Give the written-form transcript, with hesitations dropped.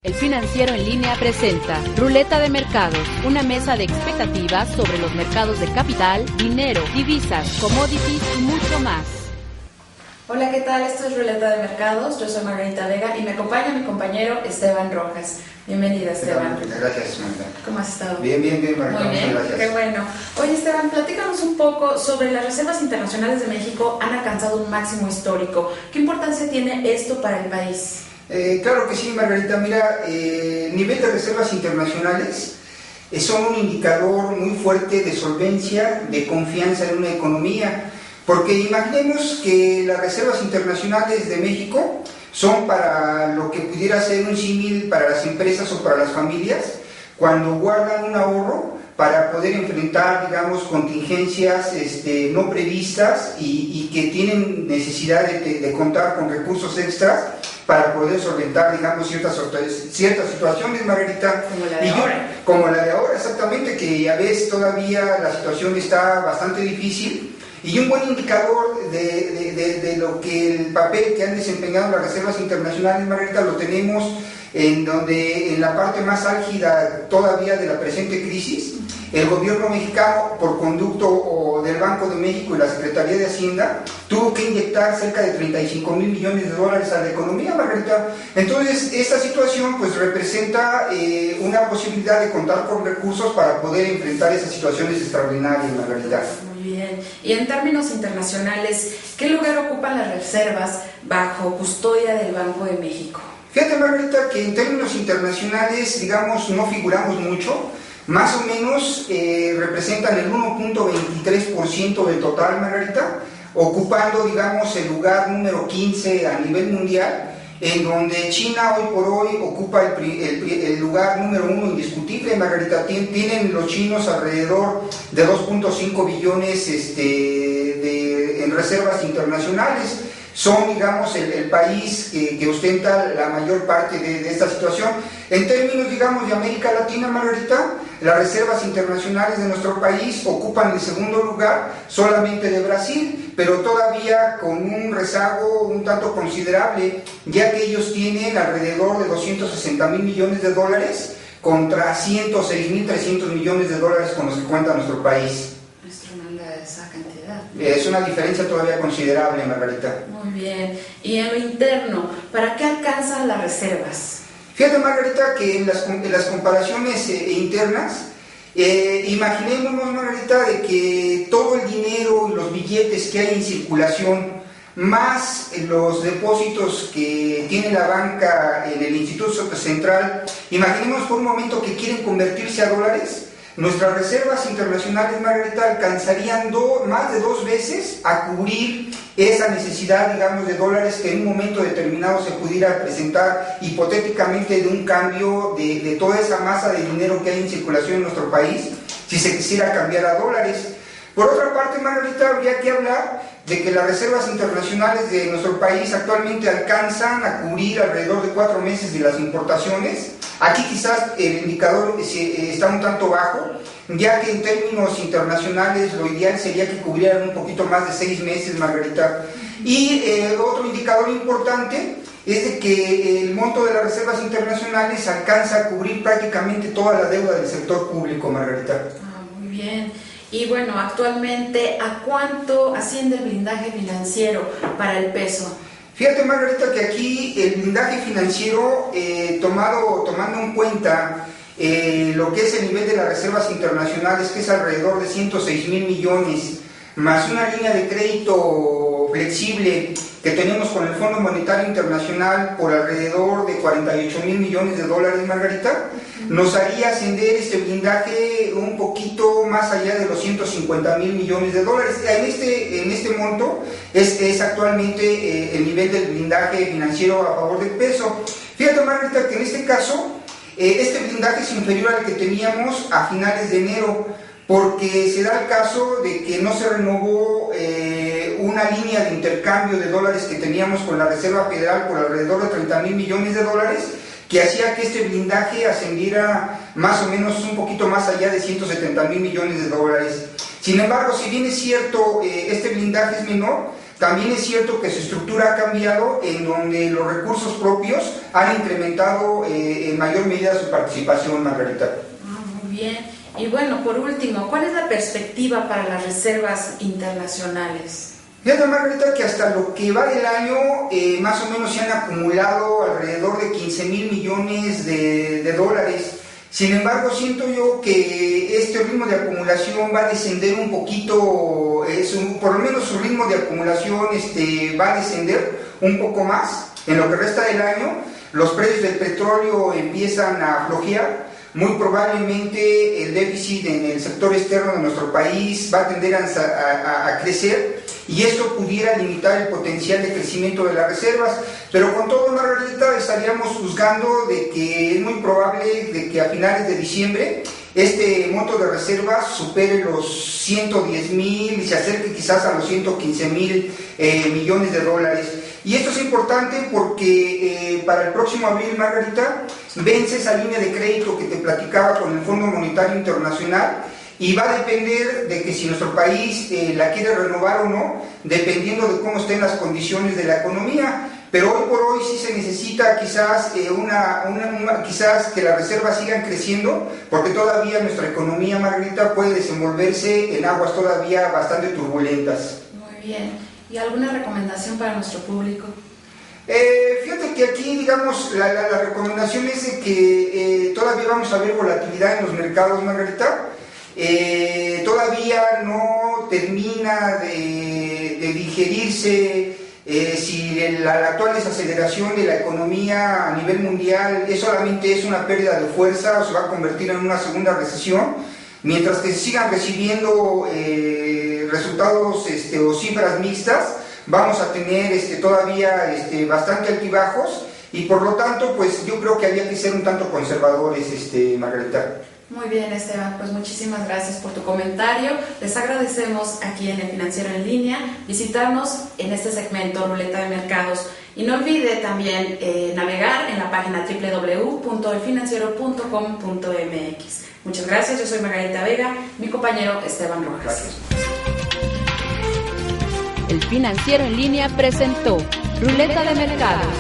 El Financiero en Línea presenta Ruleta de Mercados, una mesa de expectativas sobre los mercados de capital, dinero, divisas, commodities y mucho más. Hola, ¿qué tal? Esto es Ruleta de Mercados, yo soy Margarita Vega y me acompaña mi compañero Esteban Rojas. Bienvenida, Esteban. Gracias, Margarita. ¿Cómo has estado? Bien, Margarita. Muy bien, gracias. Qué bueno. Oye, Esteban, platícanos un poco sobre las reservas internacionales de México. Han alcanzado un máximo histórico. ¿Qué importancia tiene esto para el país? Claro que sí, Margarita. Mira, el nivel de reservas internacionales son un indicador muy fuerte de solvencia, de confianza en una economía, porque imaginemos que las reservas internacionales de México son para lo que pudiera ser un símil para las empresas o para las familias, cuando guardan un ahorro para poder enfrentar, digamos, contingencias no previstas y que tienen necesidad de contar con recursos extras para poder solventar, digamos, ciertas situaciones, Margarita. Como la de ahora. Como la de ahora, exactamente, que a veces todavía la situación está bastante difícil. Y un buen indicador de lo que el papel que han desempeñado las reservas internacionales, Margarita, lo tenemos en la parte más álgida todavía de la presente crisis. El gobierno mexicano, por conducto del Banco de México y la Secretaría de Hacienda, tuvo que inyectar cerca de 35,000 millones de dólares a la economía, Margarita. Entonces, esta situación pues representa una posibilidad de contar con recursos para poder enfrentar esas situaciones extraordinarias, Margarita. Muy bien. Y en términos internacionales, ¿qué lugar ocupan las reservas bajo custodia del Banco de México? Fíjate, Margarita, que en términos internacionales, digamos, no figuramos mucho. Más o menos representan el 1.23% del total, Margarita, ocupando, digamos, el lugar número 15 a nivel mundial, en donde China hoy por hoy ocupa el lugar número 1 indiscutible, Margarita. Tienen los chinos alrededor de 2.5 billones en reservas internacionales. Son, digamos, el país que ostenta la mayor parte de esta situación. En términos, digamos, de América Latina, Margarita, las reservas internacionales de nuestro país ocupan el segundo lugar, solamente de Brasil, pero todavía con un rezago un tanto considerable, ya que ellos tienen alrededor de 260,000 millones de dólares contra 106,300 millones de dólares con los que cuenta nuestro país. Esa cantidad. Es una diferencia todavía considerable, Margarita. Muy bien. Y en lo interno, ¿para qué alcanzan las reservas? Fíjate, Margarita, que en las comparaciones internas, imaginémonos, Margarita, de que todo el dinero y los billetes que hay en circulación, más los depósitos que tiene la banca en el Instituto Central, imaginemos por un momento que quieren convertirse a dólares. Nuestras reservas internacionales, Margarita, alcanzarían más de 2 veces a cubrir esa necesidad, digamos, de dólares que en un momento determinado se pudiera presentar hipotéticamente de un cambio de toda esa masa de dinero que hay en circulación en nuestro país, si se quisiera cambiar a dólares. Por otra parte, Margarita, habría que hablar de que las reservas internacionales de nuestro país actualmente alcanzan a cubrir alrededor de 4 meses de las importaciones. Aquí quizás el indicador está un tanto bajo, ya que en términos internacionales lo ideal sería que cubrieran un poquito más de 6 meses, Margarita. Y otro indicador importante es de que el monto de las reservas internacionales alcanza a cubrir prácticamente toda la deuda del sector público, Margarita. Muy bien. Y bueno, actualmente, ¿a cuánto asciende el blindaje financiero para el peso? Fíjate, Margarita, que aquí el blindaje financiero, tomando en cuenta lo que es el nivel de las reservas internacionales, que es alrededor de 106,000 millones, más una línea de crédito flexible que tenemos con el Fondo Monetario Internacional por alrededor de 48,000 millones de dólares, Margarita, nos haría ascender este blindaje un poquito más allá de los 150,000 millones de dólares. En este monto es actualmente el nivel del blindaje financiero a favor del peso. Fíjate, Margarita, que en este caso este blindaje es inferior al que teníamos a finales de enero, porque se da el caso de que no se renovó una línea de intercambio de dólares que teníamos con la Reserva Federal por alrededor de 30,000 millones de dólares, que hacía que este blindaje ascendiera más o menos un poquito más allá de 170,000 millones de dólares. Sin embargo, si bien es cierto, este blindaje es menor, También es cierto que su estructura ha cambiado, en donde los recursos propios han incrementado en mayor medida su participación, Margarita. Muy bien. Y bueno, por último, ¿cuál es la perspectiva para las reservas internacionales? Fíjate, Margarita, que hasta lo que va del año, más o menos se han acumulado alrededor de 15,000 millones de dólares. Sin embargo, siento yo que este ritmo de acumulación va a descender un poquito, por lo menos su ritmo de acumulación va a descender un poco más en lo que resta del año. Los precios del petróleo empiezan a flojear. Muy probablemente el déficit en el sector externo de nuestro país va a tender a crecer, y esto pudiera limitar el potencial de crecimiento de las reservas. Pero con todo, Margarita, estaríamos juzgando de que es muy probable de que a finales de diciembre este monto de reservas supere los 110,000 y se acerque quizás a los 115,000 millones de dólares. Y esto es importante porque para el próximo abril, Margarita, vence esa línea de crédito que te platicaba con el Fondo Monetario Internacional, y va a depender de que si nuestro país la quiere renovar o no, dependiendo de cómo estén las condiciones de la economía. Pero hoy por hoy sí se necesita quizás quizás que las reservas sigan creciendo, porque todavía nuestra economía, Margarita, puede desenvolverse en aguas todavía bastante turbulentas. Muy bien. ¿Y alguna recomendación para nuestro público? Fíjate que aquí, digamos, la recomendación es de que todavía vamos a ver volatilidad en los mercados, Margarita. Todavía no termina de digerirse si la actual desaceleración de la economía a nivel mundial solamente es una pérdida de fuerza o se va a convertir en una segunda recesión, mientras que se sigan recibiendo resultados o cifras mixtas. Vamos a tener todavía bastante altibajos, y por lo tanto, pues yo creo que había que ser un tanto conservadores, Margarita. Muy bien, Esteban, pues muchísimas gracias por tu comentario. Les agradecemos aquí en El Financiero en Línea visitarnos en este segmento Ruleta de Mercados. Y no olvide también navegar en la página www.elfinanciero.com.mx. Muchas gracias, yo soy Margarita Vega, mi compañero Esteban Rojas. Gracias. El Financiero en Línea presentó Ruleta de Mercados.